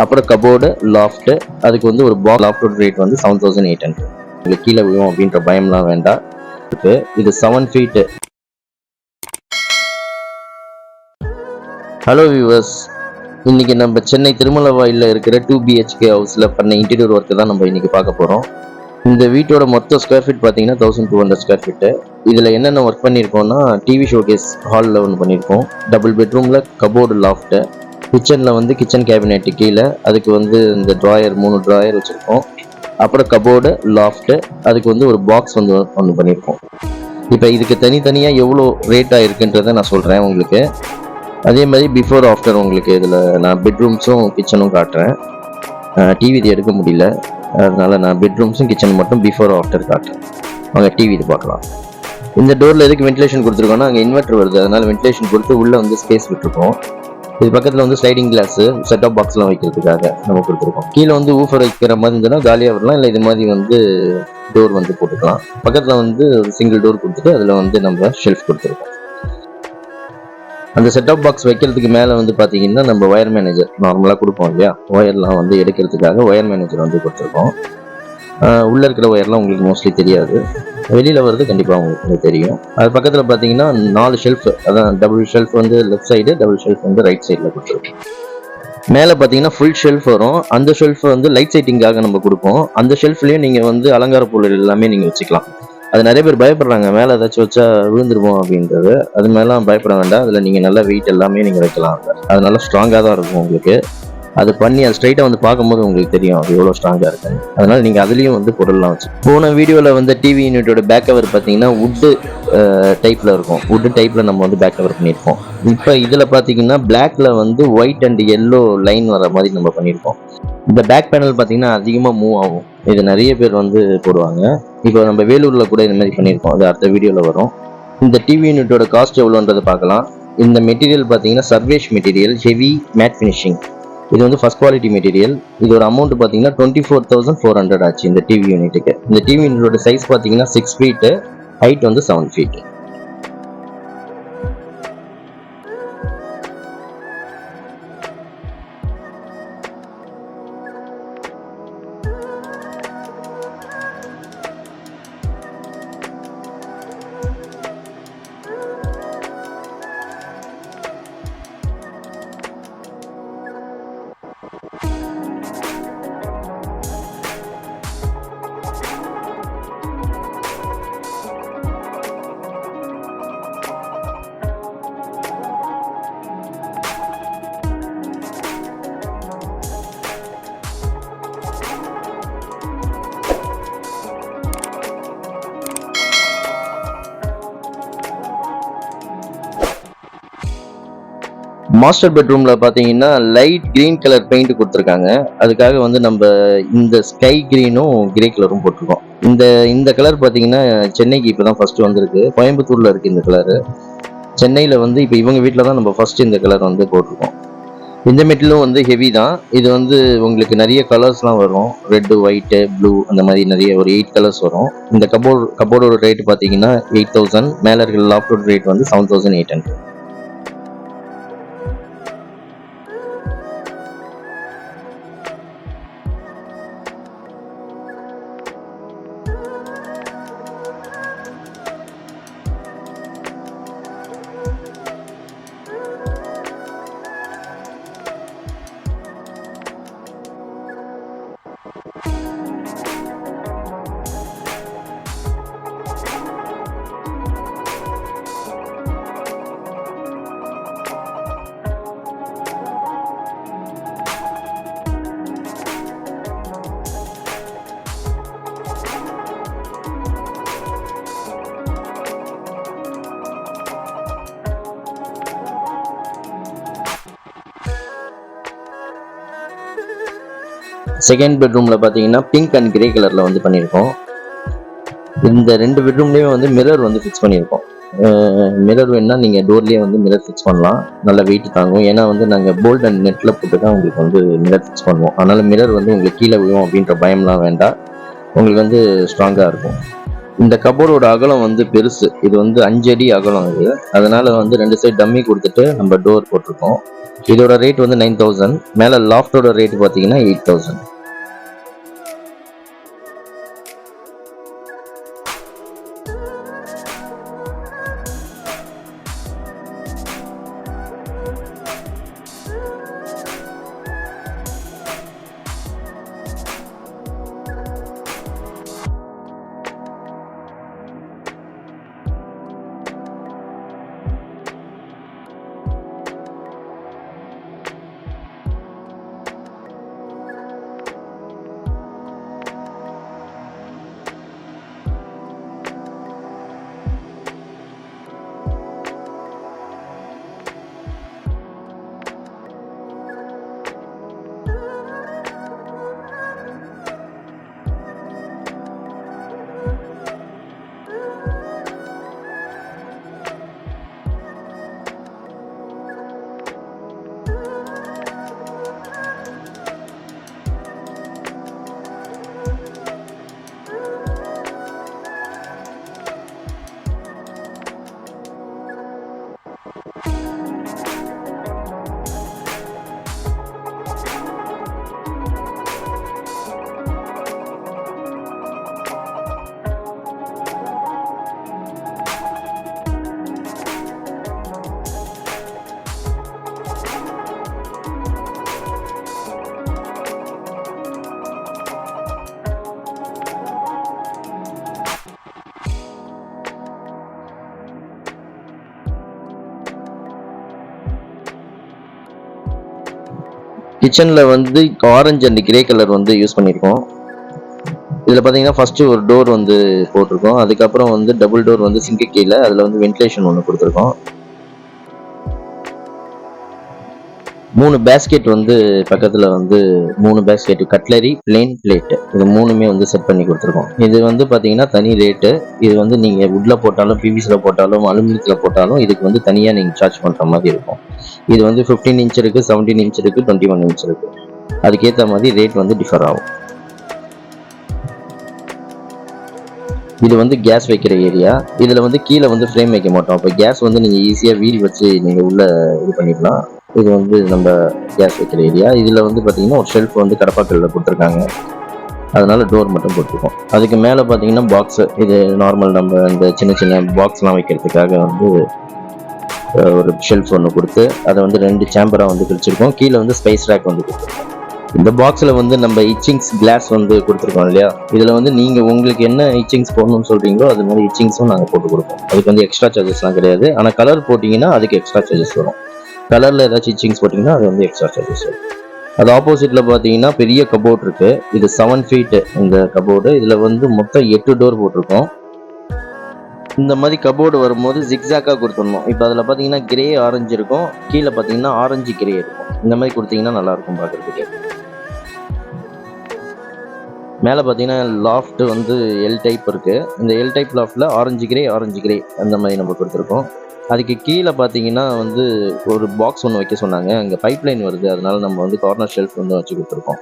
அப்புறம் cupboard loft, அதுக்கு வந்து ஒரு பாக்ஸ். லாஃப்டோட ரேட் வந்து 7800. உங்களுக்கு கீழே விழும் அப்படின்ற பயம்லாம் வேண்டாம். இது 7 feet. ஹலோ வியூவர்ஸ், இன்னைக்கு நம்ம சென்னை திருமலவாயில இருக்கிற 2 BHK ஹவுஸ்ல பண்ண இன்டீரியர் ஒர்க்கு தான் நம்ம இன்னைக்கு பார்க்க போறோம். இந்த வீட்டோட மொத்த ஸ்கொயர் ஃபீட் பார்த்தீங்கன்னா 1200 ஸ்கொயர் ஃபீட்டு. இதில் என்னென்ன ஒர்க் பண்ணியிருக்கோம்னா, டிவி ஷோகேஸ் ஹாலில் ஒன்று பண்ணியிருக்கோம், டபுள் பெட்ரூமில் கபோர்டு லாஃப்ட்டு, கிச்சனில் வந்து கிச்சன் கேபினெட்டு கீழே, அதுக்கு வந்து இந்த ட்ராயர் 3 ட்ராயர் வச்சுருக்கோம், அப்புறம் கபோர்டு லாஃப்ட்டு, அதுக்கு வந்து ஒரு பாக்ஸ் வந்து ஒன்று பண்ணியிருக்கோம். இப்போ இதுக்கு தனித்தனியாக எவ்வளோ ரேட் ஆகிருக்குன்றதை நான் சொல்கிறேன் உங்களுக்கு. அதே மாதிரி பிஃபோர் ஆஃப்டர் உங்களுக்கு இதில் நான் பெட்ரூம்ஸும் கிச்சனும் காட்டுறேன். டிவி இது எடுக்க முடியல, அதனால நான் பெட்ரூம்ஸும் கிச்சன் மட்டும் பிஃபோர் ஆஃப்டர் காட்டுறேன். வாங்க டிவி இது பார்க்கலாம். இந்த டோரில் எதுக்கு வென்டிலேஷன் கொடுத்துருக்கோம்னா, அங்கே இன்வெர்டர் வருது, அதனால வென்டிலேஷன் கொடுத்து உள்ளே வந்து ஸ்பேஸ் விட்டுருக்கோம். இது பக்கத்தில் வந்து ஸ்லைடிங் கிளாஸு செட் ஆஃப் பாக்ஸ்லாம் வைக்கிறதுக்காக நம்ம கொடுத்துருக்கோம். கீழே வந்து ஊஃபர் வைக்கிற மாதிரி இருந்ததுன்னா காலியாக வரலாம், இல்லை இது மாதிரி வந்து டோர் வந்து போட்டுக்கலாம். பக்கத்தில் வந்து ஒரு சிங்கிள் டோர் கொடுத்துட்டு அதில் வந்து நம்ம ஷெல்ஃப் கொடுத்துருக்கோம். அந்த செட் ஆஃப் பாக்ஸ் வைக்கிறதுக்கு மேலே வந்து பார்த்தீங்கன்னா நம்ம ஒயர் மேனேஜர் நார்மலாக கொடுப்போம் இல்லையா, ஒயர்லாம் வந்து எடுக்கிறதுக்காக ஒயர் மேனேஜர் வந்து கொடுத்துருக்கோம். உள்ளே இருக்கிற ஒயர்லாம் உங்களுக்கு மோஸ்ட்லி தெரியாது, வெளியில் வர்றது கண்டிப்பாக உங்களுக்கு தெரியும். அது பக்கத்தில் பார்த்தீங்கன்னா 4 ஷெல்ஃப், அதான் டபுள் ஷெல்ஃப் வந்து லெஃப்ட் சைடு, டபுள் ஷெல்ஃப் வந்து ரைட் சைடில் கொடுத்துருக்கோம். மேலே பார்த்தீங்கன்னா ஃபுல் ஷெல்ஃப் வரும். அந்த ஷெல்ஃப் வந்து லைட் சைட்டிங்காக நம்ம கொடுப்போம். அந்த ஷெல்ஃப்லேயும் நீங்கள் வந்து அலங்கார பொருள் எல்லாமே நீங்கள் வச்சுக்கலாம். அது நிறைய பேர் பயப்படுறாங்க, மேலே ஏதாச்சும் வச்சா விழுந்துருவோம் அப்படின்றது. அது மேலாம் பயப்பட வேண்டாம். அதில் நீங்கள் நல்லா வெயிட் எல்லாமே நீங்கள் வைக்கலாம். அது நல்லா ஸ்ட்ராங்காக தான் இருக்கும் உங்களுக்கு. அது பண்ணி அது ஸ்ட்ரைட்டாக வந்து பார்க்கும்போது உங்களுக்கு தெரியும் அது எவ்வளோ ஸ்ட்ராங்காக இருக்குன்னு. அதனால நீங்கள் அதுலேயும் வந்து பொருள்லாம் வச்சு. போன வீடியோவில் வந்து டிவி யூனிட்டோட பேக் கவர் பார்த்தீங்கன்னா வுட்டு டைப்பில் இருக்கும். வுட்டு டைப்பில் நம்ம வந்து பேக் கவர் பண்ணியிருக்கோம். இப்போ இதில் பார்த்தீங்கன்னா பிளாக்ல வந்து ஒயிட் அண்ட் எல்லோ லைன் வர மாதிரி நம்ம பண்ணியிருக்கோம். இந்த பேக் பேனல் பார்த்தீங்கன்னா அதிகமாக மூவ் ஆகும். இது நிறைய பேர் வந்து போடுவாங்க. இப்போ நம்ம வேலூரில் கூட இந்த மாதிரி பண்ணியிருக்கோம், அது அடுத்த வீடியோவில் வரும். இந்த டிவி யூனிட்டோட காஸ்ட் எவ்வளோன்றதை பார்க்கலாம். இந்த மெட்டீரியல் பார்த்தீங்கன்னா Sarvesh material, heavy matte finishing. இது வந்து ஃபர்ஸ்ட் குவாலிட்டி மெட்டீரியல். இதோட அமௌண்ட் பார்த்தீங்கன்னா 24,400 ஆச்சு இந்த டிவி யூனிட்டுக்கு. இந்த டிவி யூனிட்டோட சைஸ் பார்த்தீங்கன்னா 6 feet, ஹைட் வந்து 7 feet. மாஸ்டர் பெட்ரூம்ல பாத்தீங்கன்னா லைட் கிரீன் கலர் பெயிண்ட் கொடுத்துருக்காங்க. அதுக்காக வந்து நம்ம இந்த ஸ்கை கிரீனும் கிரே கலரும் போட்டிருக்கோம். இந்த கலர் பாத்தீங்கன்னா சென்னைக்கு இப்பதான் ஃபர்ஸ்ட் வந்திருக்கு. கோயம்புத்தூர்ல இருக்கு இந்த கலர். சென்னையில வந்து இப்போ இவங்க வீட்டில் தான் நம்ம ஃபர்ஸ்ட் இந்த கலர் வந்து போட்டிருக்கோம். இந்த மெட்டீரியலும் வந்து ஹெவி தான். இது வந்து உங்களுக்கு நிறைய கலர்ஸ்லாம் வரும், ரெட்டு, ஒயிட்டு, ப்ளூ, அந்த மாதிரி நிறைய ஒரு 8 கலர்ஸ் வரும். இந்த கபோர்டோட ரேட் பார்த்தீங்கன்னா 8000. மேலே இருக்கிற லாஃப்டோட ரேட் வந்து 7800. செகண்ட் பெட்ரூமில் பார்த்தீங்கன்னா பிங்க் அண்ட் கிரே கலரில் வந்து பண்ணியிருக்கோம். இந்த 2 பெட்ரூம்லேயுமே வந்து மிரர் வந்து ஃபிக்ஸ் பண்ணியிருக்கோம். மிரர் வேணுன்னா நீங்கள் டோர்லேயே வந்து மிரர் ஃபிக்ஸ் பண்ணலாம், நல்லா வெயிட் தாங்கும். ஏன்னா வந்து நாங்கள் போல்ட் அண்ட் நெட்டில் போட்டு தான் உங்களுக்கு வந்து மிரர் ஃபிக்ஸ் பண்ணுவோம். அதனால் மிரர் வந்து உங்களுக்கு கீழே விழும் அப்படின்ற பயம்லாம் வேண்டாம், உங்களுக்கு வந்து ஸ்ட்ராங்காக இருக்கும். இந்த கபோர்டோட அகலம் வந்து பெருசு. இது வந்து 5 அடி அகலம் இது. அதனால வந்து 2 சைடு டம்மி கொடுத்துட்டு நம்ம டோர் போட்டிருக்கோம். இதோட ரேட் வந்து 9000. மேலே லாஃப்டோட ரேட் பார்த்தீங்கன்னா 8000. கிச்சனில் வந்து ஆரஞ்சு அண்ட் கிரே கலர் வந்து யூஸ் பண்ணியிருக்கோம். இதில் பார்த்தீங்கன்னா ஃபஸ்ட்டு ஒரு டோர் வந்து போட்டிருக்கோம். அதுக்கப்புறம் வந்து டபுள் டோர் வந்து சிங்க்கு கீழே அதில் வந்து வென்டிலேஷன் ஒன்று கொடுத்துருக்கோம். 3 பேஸ்கெட் வந்து பக்கத்தில் வந்து 3 பேஸ்கெட் கட்லரி, பிளேன், பிளேட்டு இது 3மே வந்து செட் பண்ணி கொடுத்துருக்கோம். இது வந்து பார்த்தீங்கன்னா தனி ரேட்டு. இது வந்து நீங்கள் வுட்டில் போட்டாலும், பிவிசியில் போட்டாலும், அலுமினியத்தில் போட்டாலும் இதுக்கு வந்து தனியாக நீங்கள் சார்ஜ் பண்ணுற மாதிரி இருக்கும். இது வந்து 15 இன்ச் இருக்குது, 17 இன்ச் இருக்குது, 21 இன்ச் இருக்குது. அதுக்கேற்ற மாதிரி ரேட் வந்து டிஃபர் ஆகும். இது வந்து கேஸ் வைக்கிற ஏரியா. இதில் வந்து கீழே வந்து ஃப்ரேம் வைக்க மாட்டோம். அப்போ கேஸ் வந்து நீங்கள் ஈஸியாக வீல் வச்சு நீங்கள் உள்ளே இது பண்ணிக்கலாம். இது வந்து நம்ம கேஸ் வைக்கிற ஏரியா. இதில் வந்து பார்த்தீங்கன்னா ஒரு ஷெல்ஃப் வந்து கடப்பாக்கல்ல கொடுத்துருக்காங்க. அதனால டோர் மட்டும் போட்டுருக்கோம். அதுக்கு மேலே பார்த்தீங்கன்னா பாக்ஸு. இது நார்மல் நம்ம இந்த சின்ன சின்ன பாக்ஸ்லாம் வைக்கிறதுக்காக வந்து ஒரு ஷெல்ஃப் ஒன்று கொடுத்து அதை வந்து 2 சேம்பராக வந்து பிரிச்சிருக்கோம். கீழே வந்து ஸ்பைஸ் ரேக் வந்து கொடுத்துருக்கோம். இந்த பாக்ஸில் வந்து நம்ம இச்சிங்ஸ் கிளாஸ் வந்து கொடுத்துருக்கோம் இல்லையா. இதில் வந்து நீங்கள் உங்களுக்கு என்ன இச்சிங்ஸ் போடணும்னு சொல்கிறீங்களோ அது மாதிரி இச்சிங்ஸும் நாங்கள் போட்டு கொடுப்போம். அதுக்கு வந்து எக்ஸ்ட்ரா சார்ஜஸ்லாம் கிடையாது. ஆனால் கலர் போட்டிங்கன்னா அதுக்கு எக்ஸ்ட்ரா சார்ஜஸ் வரும். கலரில் ஏதாச்சும் இச்சிங்ஸ் போட்டிங்கன்னா அது வந்து எக்ஸ்ட்ரா சார்ஜஸ் வரும். அது ஆப்போசிட்டில் பார்த்தீங்கன்னா பெரிய கபோர்ட் இருக்குது. இது 7 ஃபீட்டு இந்த கபோர்டு. இதில் வந்து மொத்தம் 8 டோர் போட்டிருக்கோம். இந்த மாதிரி கபோர்டு வரும்போது ஜிக்ஸாக்காக கொடுத்துடணும். இப்போ அதில் பார்த்தீங்கன்னா கிரே ஆரஞ்சு இருக்கும், கீழே பார்த்தீங்கன்னா ஆரஞ்சு கிரே இருக்கும். இந்த மாதிரி கொடுத்தீங்கன்னா நல்லாயிருக்கும் பார்க்குறதுக்கு. மேலே பார்த்தீங்கன்னா லாஃப்ட் வந்து எல் டைப் இருக்குது. இந்த எல் டைப் லாஃப்டில் ஆரஞ்சு கிரே அந்த மாதிரி நம்ம கொடுத்துருக்கோம். அதுக்கு கீழே பார்த்தீங்கன்னா வந்து ஒரு பாக்ஸ் ஒன்று வைக்க சொன்னாங்க. அங்கே பைப் லைன் வருது, அதனால நம்ம வந்து கார்னர் ஷெல்ஃப் வந்து வச்சு கொடுத்துருக்கோம்.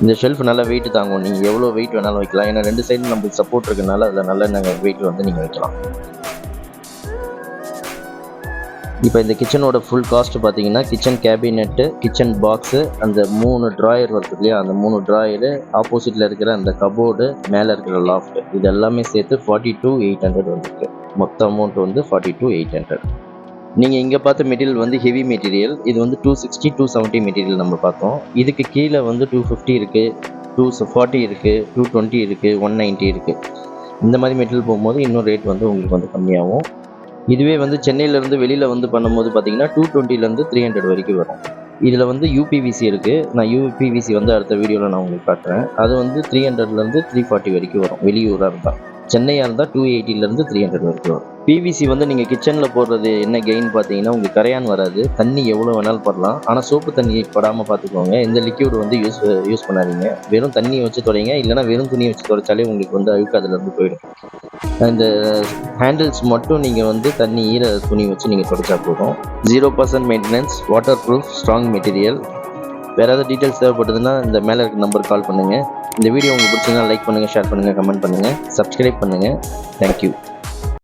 இந்த ஷெல்ஃப் நல்லா வெயிட் தாங்கும். நீங்கள் எவ்வளோ வெயிட் வேணாலும் வைக்கலாம். ஏன்னா 2 சைடு நம்மளுக்கு சப்போர்ட் இருக்கனால அதில் நல்ல நாங்கள் வெயிட் வந்து நீங்கள் வைக்கலாம். இப்போ இந்த கிச்சனோட ஃபுல் காஸ்ட் பார்த்தீங்கன்னா கிச்சன் கேபினெட்டு, கிச்சன் பாக்ஸு, அந்த 3 ட்ராயர் வருது இல்லையா, அந்த 3 ட்ராயரு, ஆப்போசிட்டில் இருக்கிற அந்த கபோர்டு, மேலே இருக்கிற லாஃப்ட், இது எல்லாமே சேர்த்து 42,800 வந்துருக்கு. மொத்த அமௌண்ட் வந்து 42,800. நீங்கள் இங்கே பார்த்த மெட்டீரியல் வந்து ஹெவி மெட்டீரியல். இது வந்து 260, 270 மெட்டீரியல் நம்ம பார்த்தோம். இதுக்கு கீழே வந்து 250 இருக்குது, 240 இருக்குது, 220 இருக்குது, 190 இருக்குது. இந்த மாதிரி மெட்டீரியல் போகும்போது இன்னும் ரேட் வந்து உங்களுக்கு வந்து கம்மியாகும். இதுவே வந்து சென்னையிலேருந்து வெளியில் வந்து பண்ணும்போது பார்த்தீங்கன்னா 220லேருந்து 300 வரைக்கும் வரும். இதில் வந்து யூபிவிசி இருக்குது. நான் யூபிவிசி வந்து அடுத்த வீடியோவில் நான் உங்களுக்கு காட்டுறேன். அது வந்து 300லேருந்து 340 வரைக்கும் வரும். வெளியூராக இருந்தால். சென்னையாக இருந்தால் 280லேருந்து 300 வரைக்கும் வரும். பிவிசி வந்து நீங்கள் கிச்சனில் போடுறது என்ன கெயின் பார்த்தீங்கன்னா உங்களுக்கு கரையான் வராது. தண்ணி எவ்வளோ வேணாலும் படலாம். ஆனால் சோப்பு தண்ணி படாமல் பார்த்துக்கோங்க. இந்த லிக்யூட் வந்து யூஸ் பண்ணாதீங்க. வெறும் தண்ணியை வச்சு துடைங்க. இல்லைனா வெறும் துணியை வச்சு துடைச்சாலே உங்களுக்கு வந்து அழுக்கு அதிலேருந்து போயிடும். இந்த ஹேண்டில்ஸ் மட்டும் நீங்கள் வந்து தண்ணி ஈர துணி வச்சு நீங்கள் துடைச்சா போதும். 0% maintenance, water proof, strong material. வேறு ஏதாவது டீட்டெயில்ஸ் தேவைப்படுதுன்னா இந்த மேலே இருக்க நம்பர் கால் பண்ணுங்கள். இந்த வீடியோ உங்களுக்கு பிடிச்சிருந்தா லைக் பண்ணுங்கள், ஷேர் பண்ணுங்கள், கமெண்ட் பண்ணுங்கள், சப்ஸ்கிரைப் பண்ணுங்கள். தேங்க்யூ.